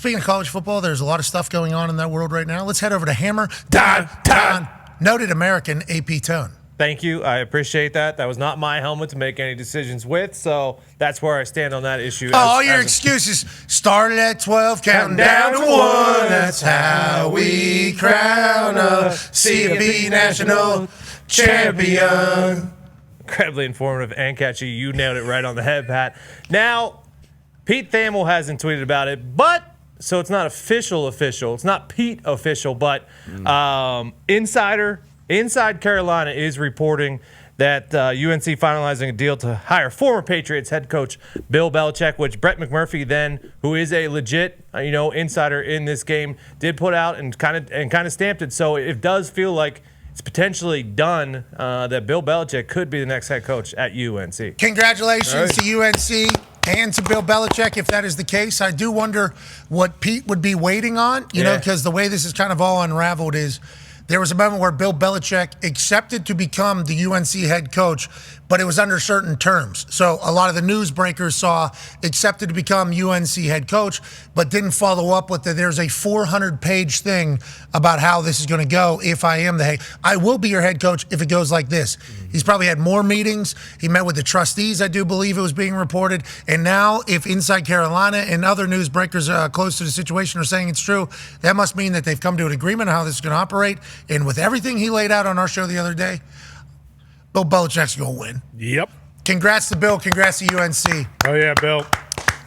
Speaking of college football, there's a lot of stuff going on in that world right now. Let's head over to Hammer. Dahn. Noted American AP Tone. Thank you. I appreciate that. That was not my helmet to make any decisions with, so that's where I stand on that issue. All your excuses started at 12, counting down to 1. That's how we crown a CFB national champion. Incredibly informative and catchy. You nailed it right on the head, Pat. Now, Pete Thamel hasn't tweeted about it, but so it's not official. It's not Pete official, but Inside Carolina is reporting that UNC finalizing a deal to hire former Patriots head coach Bill Belichick, which Brett McMurphy, then, who is a legit insider in this game, did put out and kind of stamped it. So it does feel like it's potentially done that Bill Belichick could be the next head coach at UNC. Congratulations to UNC and to Bill Belichick, if that is the case. I do wonder what Pete would be waiting on, because the way this is kind of all unraveled is there was a moment where Bill Belichick accepted to become the UNC head coach, but it was under certain terms. So a lot of the newsbreakers saw accepted to become UNC head coach, but didn't follow up with there's a 400-page thing about how this is going to go if I am the head. I will be your head coach if it goes like this. He's probably had more meetings. He met with the trustees, I do believe it was being reported. And now if Inside Carolina and other newsbreakers close to the situation are saying it's true, that must mean that they've come to an agreement on how this is going to operate. And with everything he laid out on our show the other day, Bill Belichick's going to win. Yep. Congrats to Bill. Congrats to UNC. Oh, yeah, Bill.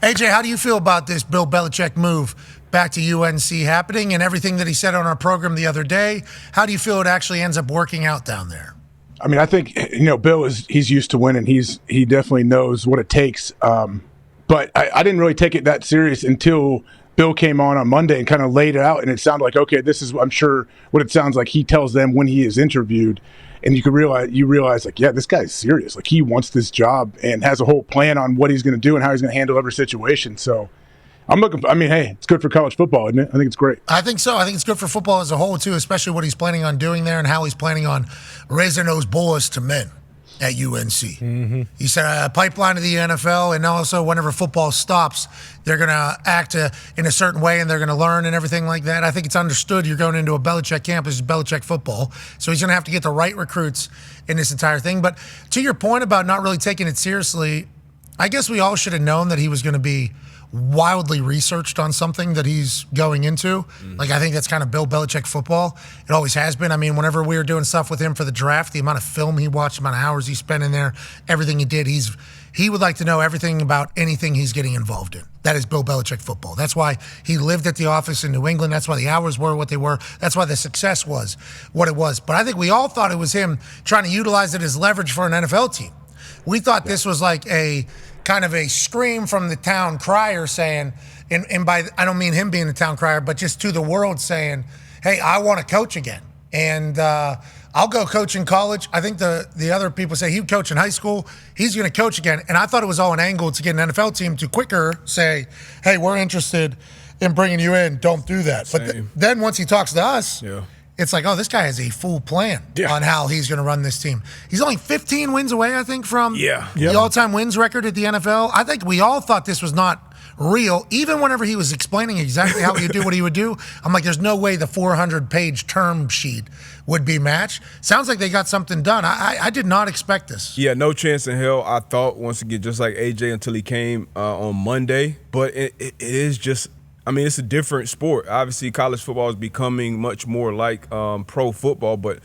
AJ, how do you feel about this Bill Belichick move back to UNC happening and everything that he said on our program the other day? How do you feel it actually ends up working out down there? I mean, I think, Bill he's used to winning. He definitely knows what it takes. But I didn't really take it that serious until Bill came on Monday and kind of laid it out, and it sounded like, okay, this is, I'm sure, what it sounds like he tells them when he is interviewed. And you realize, like, yeah, this guy's serious. Like, he wants this job and has a whole plan on what he's going to do and how he's going to handle every situation. So hey, it's good for college football, isn't it? I think it's great. I think so. I think it's good for football as a whole, too, especially what he's planning on doing there and how he's planning on raising those boys to men at UNC. Mm-hmm. He said a pipeline to the NFL, and also whenever football stops, they're going to act in a certain way, and they're going to learn and everything like that. I think it's understood you're going into a Belichick campus, Belichick football, so he's going to have to get the right recruits in this entire thing. But to your point about not really taking it seriously, I guess we all should have known that he was going to be wildly researched on something that he's going into. Like, I think that's kind of Bill Belichick football. It always has been. I mean, whenever we were doing stuff with him for the draft, the amount of film he watched, the amount of hours he spent in there, everything he did, he would like to know everything about anything he's getting involved in. That is Bill Belichick football. That's why he lived at the office in New England. That's why the hours were what they were. That's why the success was what it was. But I think we all thought it was him trying to utilize it as leverage for an NFL team. We thought this was like a kind of a scream from the town crier saying, and by I don't mean him being the town crier, but just to the world saying, hey, I want to coach again. And I'll go coach in college. I think the other people say he'd coach in high school. He's going to coach again. And I thought it was all an angle to get an NFL team to quicker say, hey, we're interested in bringing you in. Don't do that. But then once he talks to us, it's like, oh, this guy has a full plan on how he's going to run this team. He's only 15 wins away, I think, from the all-time wins record at the NFL. I think we all thought this was not real. Even whenever he was explaining exactly how he would do what he would do, I'm like, there's no way the 400-page term sheet would be matched. Sounds like they got something done. I did not expect this. Yeah, no chance in hell, I thought, once again, just like AJ until he came on Monday. But it is just – I mean, it's a different sport. Obviously, college football is becoming much more like pro football, but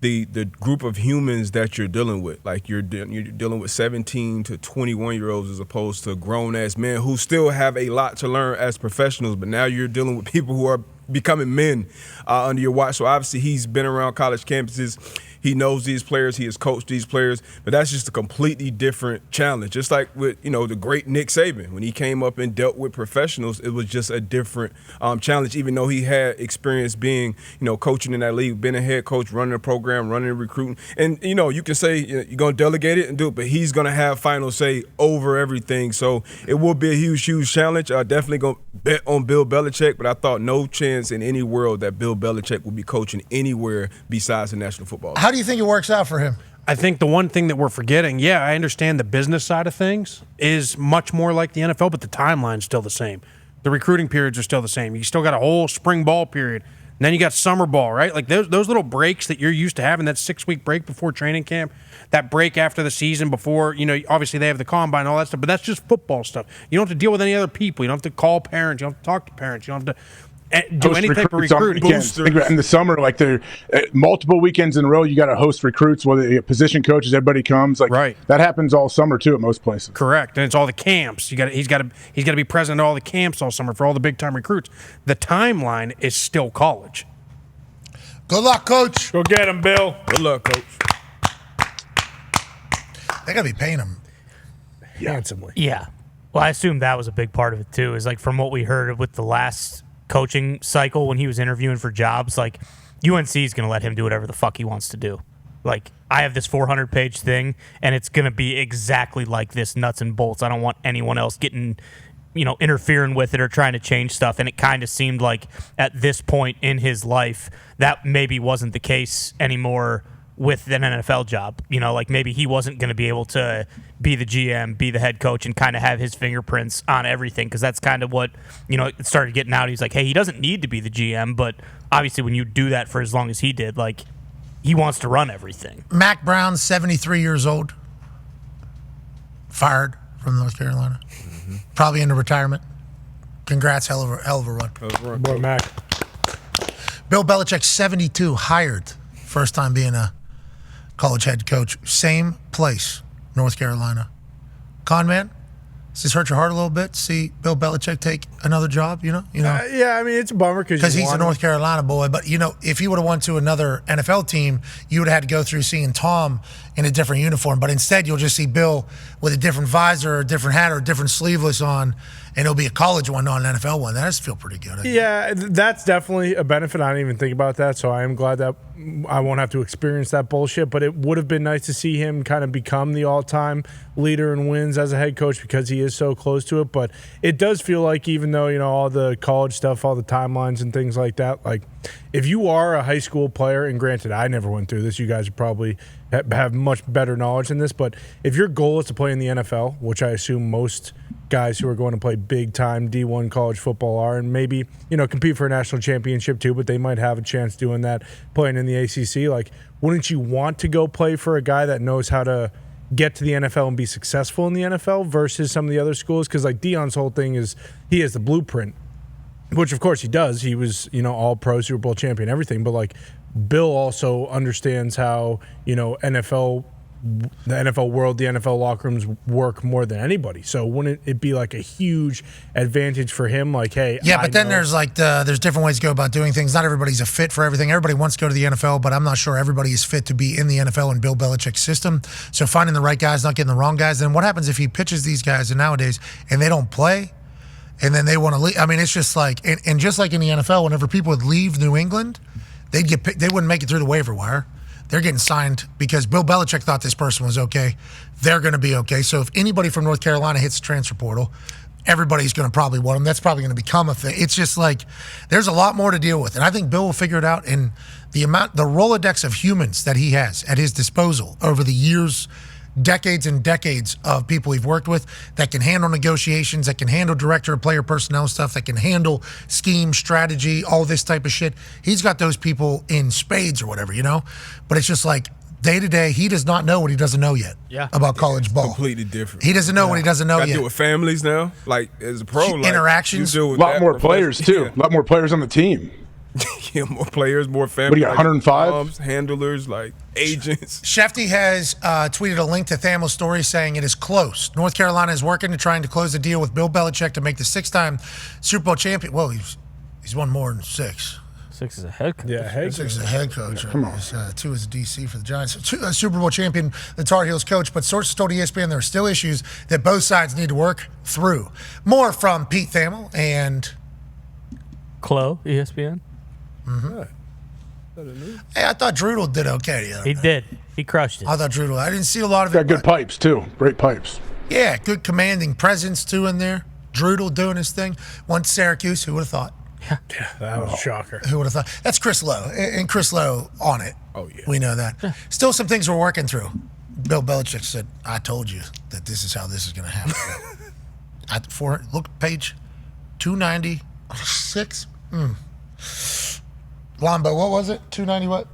the group of humans that you're dealing with, like you're dealing with 17 to 21-year-olds as opposed to grown-ass men who still have a lot to learn as professionals, but now you're dealing with people who are becoming men under your watch. So obviously he's been around college campuses. He knows these players. He has coached these players. But that's just a completely different challenge. Just like with, the great Nick Saban. When he came up and dealt with professionals, it was just a different challenge, even though he had experience being, coaching in that league, been a head coach, running a program, running and recruiting. And, you can say you're going to delegate it and do it, but he's going to have final say over everything. So it will be a huge, huge challenge. I definitely going to bet on Bill Belichick, but I thought no chance in any world that Bill Belichick would be coaching anywhere besides the National Football League. How do you think it works out for him? I think the one thing that we're forgetting, I understand the business side of things is much more like the NFL, but the timeline's still the same. The recruiting periods are still the same. You still got a whole spring ball period. And then you got summer ball, right? Like those little breaks that you're used to having, that 6-week break before training camp, that break after the season before, obviously they have the combine and all that stuff, but that's just football stuff. You don't have to deal with any other people. You don't have to call parents. You don't have to talk to parents. You don't have to do any type of recruiting. In the summer, like they're multiple weekends in a row, you got to host recruits, whether you position coaches, everybody comes. Like right. That happens all summer too at most places. Correct, and it's all the camps. He's got to be present at all the camps all summer for all the big time recruits. The timeline is still college. Good luck, Coach. Go get him, Bill. Good luck, Coach. They got to be paying him handsomely. Yeah. Well, I assume that was a big part of it too. Is like from what we heard with the last coaching cycle when he was interviewing for jobs, like UNC is going to let him do whatever the fuck he wants to do. Like, I have this 400-page thing, and it's going to be exactly like this, nuts and bolts. I don't want anyone else getting, interfering with it or trying to change stuff. And it kind of seemed like at this point in his life, that maybe wasn't the case anymore with an NFL job. Like maybe he wasn't going to be able to be the GM, be the head coach, and kind of have his fingerprints on everything, because that's kind of what, it started getting out. He's like, hey, he doesn't need to be the GM, but obviously when you do that for as long as he did, like, he wants to run everything. Mac Brown, 73 years old, fired from North Carolina, probably into retirement. Congrats, hell of a run. Boy, Mac. Bill Belichick, 72, hired, first time being a college head coach, same place, North Carolina. Con man, does this hurt your heart a little bit? See Bill Belichick take another job, Yeah, I mean, it's a bummer because he's a North Carolina boy. But if he would have went to another NFL team, you would have had to go through seeing Tom in a different uniform. But instead, you'll just see Bill with a different visor, or a different hat, or a different sleeveless on, and it'll be a college one, not an NFL one. That does feel pretty good. Yeah, that's definitely a benefit. I didn't even think about that, so I am glad that I won't have to experience that bullshit. But it would have been nice to see him kind of become the all-time leader in wins as a head coach, because he is so close to it. But it does feel like, even though, all the college stuff, all the timelines and things like that, like if you are a high school player, and granted, I never went through this, you guys probably have much better knowledge than this, but if your goal is to play in the NFL, which I assume most guys who are going to play big-time D1 college football are, and maybe, compete for a national championship too, but they might have a chance doing that playing in the ACC, like, wouldn't you want to go play for a guy that knows how to get to the NFL and be successful in the NFL versus some of the other schools? Because, like, Deion's whole thing is he has the blueprint, which, of course, he does. He was, all-pro, Super Bowl champion, everything, but, like, Bill also understands how, the NFL world, the NFL locker rooms work more than anybody. So wouldn't it be like a huge advantage for him? Like, hey, yeah, but then there's there's different ways to go about doing things. Not everybody's a fit for everything. Everybody wants to go to the NFL, but I'm not sure everybody is fit to be in the NFL and Bill Belichick's system. So finding the right guys, not getting the wrong guys. Then what happens if he pitches these guys and nowadays and they don't play, and then they want to leave? I mean, it's just like, and just like in the NFL, whenever people would leave New England, they wouldn't make it through the waiver wire. They're getting signed because Bill Belichick thought this person was okay. They're going to be okay. So if anybody from North Carolina hits the transfer portal, everybody's going to probably want them. That's probably going to become a thing. It's just like there's a lot more to deal with. And I think Bill will figure it out. And the Rolodex of humans that he has at his disposal over the years, decades and decades of people he's worked with that can handle negotiations, that can handle director of player personnel stuff, that can handle scheme, strategy, all this type of shit. He's got those people in spades or whatever, But it's just like day to day, he does not know what he doesn't know yet about college ball. Completely different. He doesn't know what he doesn't know Got to yet. deal with families now. Like, as a pro, interactions. A lot more players, too. A lot more players on the team. Yeah, more players, more families. What do you got, 105? Handlers, like agents. Shefty has tweeted a link to Thamel's story saying it is close. North Carolina is working to trying to close the deal with Bill Belichick to make the 6-time Super Bowl champion. Well, he's won more than 6. 6 is a head coach. Yeah, head 6 is a head coach. Yeah, come on. 2 is a DC for the Giants. Super Bowl champion, the Tar Heels coach. But sources told ESPN there are still issues that both sides need to work through. More from Pete Thamel and Chloe, ESPN. Mm-hmm. Hey, I thought Drudel did okay the other He night. did. He crushed it. I thought Drudel. I didn't see a lot of Got it. good pipes, too. Great pipes. Yeah, good commanding presence, too, in there. Drudel doing his thing. Went to Syracuse. Who would have thought? Yeah, that was a shocker. Who would have thought? That's Chris Lowe. And Chris Lowe on it. Oh, yeah. We know that. Still some things we're working through. Bill Belichick said, I told you that this is how this is going to happen. Look, page 296. Lombo, what was it? 290 what?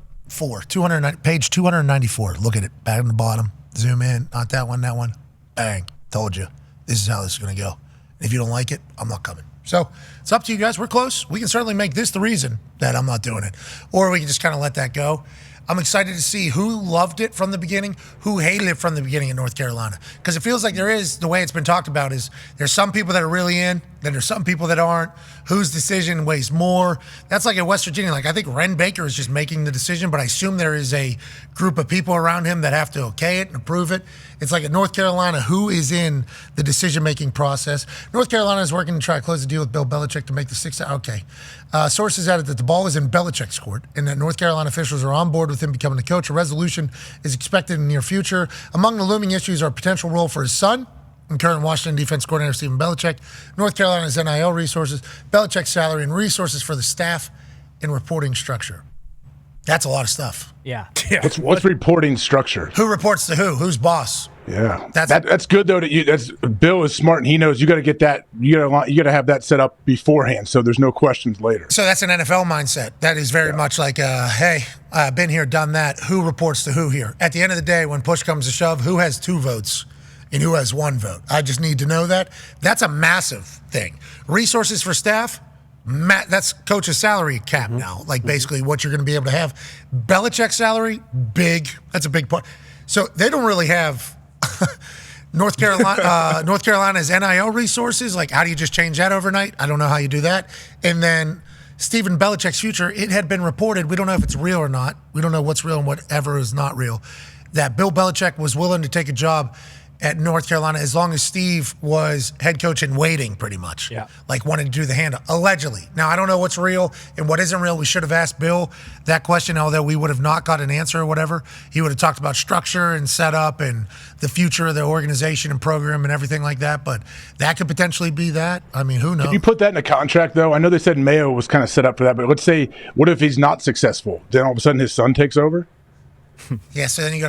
290, page 294. Look at it. Back on the bottom. Zoom in. Not that one, that one. Bang. Told you. This is how this is going to go. If you don't like it, I'm not coming. So it's up to you guys. We're close. We can certainly make this the reason that I'm not doing it. Or we can just kind of let that go. I'm excited to see who loved it from the beginning, who hated it from the beginning in North Carolina. Because it feels like there is, the way it's been talked about is there's some people that are really in, then there's some people that aren't, whose decision weighs more. That's like at West Virginia. Like I think Ren Baker is just making the decision, but I assume there is a group of people around him that have to okay it and approve it. It's like at North Carolina, who is in the decision-making process? North Carolina is working to try to close the deal with Bill Belichick to make the six. Okay. Sources added that the ball is in Belichick's court and that North Carolina officials are on board with him becoming the coach. A resolution is expected in the near future. Among the looming issues are a potential role for his son and current Washington defense coordinator Stephen Belichick, North Carolina's NIL resources, Belichick's salary, and resources for the staff and reporting structure. That's a lot of stuff. Yeah. What's reporting structure? Who reports to who? Who's boss? Yeah, that's good though. Bill is smart and he knows you got to get that. You got to have that set up beforehand, so there's no questions later. So that's an NFL mindset. That is very much like, hey, I've been here, done that. Who reports to who here? At the end of the day, when push comes to shove, who has 2 votes and who has 1 vote? I just need to know that. That's a massive thing. Resources for staff. That's coach's salary cap now. Like basically what you're going to be able to have. Belichick's salary, big. That's a big part. So they don't really have North Carolina's NIL resources. Like how do you just change that overnight? I don't know how you do that. And then Stephen Belichick's future, it had been reported. We don't know if it's real or not. We don't know what's real and whatever is not real. That Bill Belichick was willing to take a job at North Carolina as long as Steve was head coach in waiting, pretty much. Yeah. Like wanting to do the handoff, allegedly. Now, I don't know what's real and what isn't real. We should have asked Bill that question, although we would have not got an answer or whatever. He would have talked about structure and setup and the future of the organization and program and everything like that. But that could potentially be that. I mean, who knows? If you put that in a contract, though, I know they said Mayo was kind of set up for that, but let's say, what if he's not successful? Then all of a sudden his son takes over? Yeah, so then you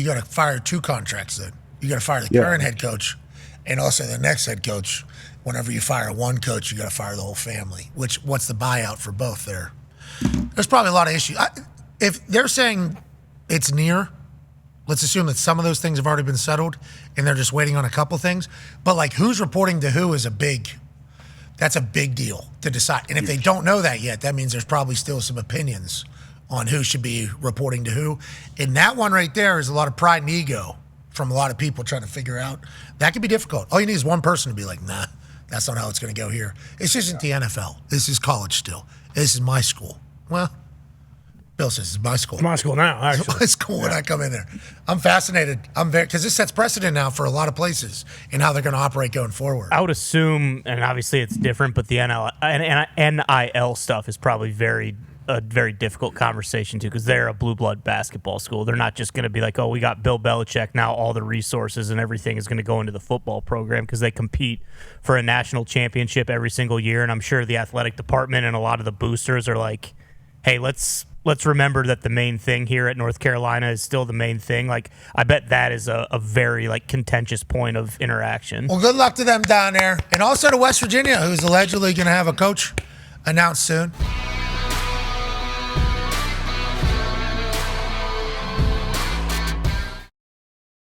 gotta fire 2 contracts then. You got to fire the current head coach and also the next head coach. Whenever you fire one coach, you got to fire the whole family. What's the buyout for both there? There's probably a lot of issues. If they're saying it's near, let's assume that some of those things have already been settled and they're just waiting on a couple things. But like who's reporting to who is that's a big deal to decide. And if they don't know that yet, that means there's probably still some opinions on who should be reporting to who. And that one right there is a lot of pride and ego from a lot of people trying to figure out. That could be difficult. All you need is one person to be like, nah, that's not how it's going to go here. This isn't the NFL. This is college still. This is my school. Well, Bill says it's my school. It's my school now, actually. It's my school when I come in there. I'm fascinated. Because this sets precedent now for a lot of places and how they're going to operate going forward. I would assume, and obviously it's different, but the NIL stuff is probably a very difficult conversation too, because they're a blue blood basketball school. They're not just going to be like, oh, we got Bill Belichick, now all the resources and everything is going to go into the football program, because they compete for a national championship every single year. And I'm sure the athletic department and a lot of the boosters are like, hey, let's remember that the main thing here at North Carolina is still the main thing. Like, I bet that is a very contentious point of interaction. Well, good luck to them down there. And also to West Virginia, who's allegedly going to have a coach announced soon.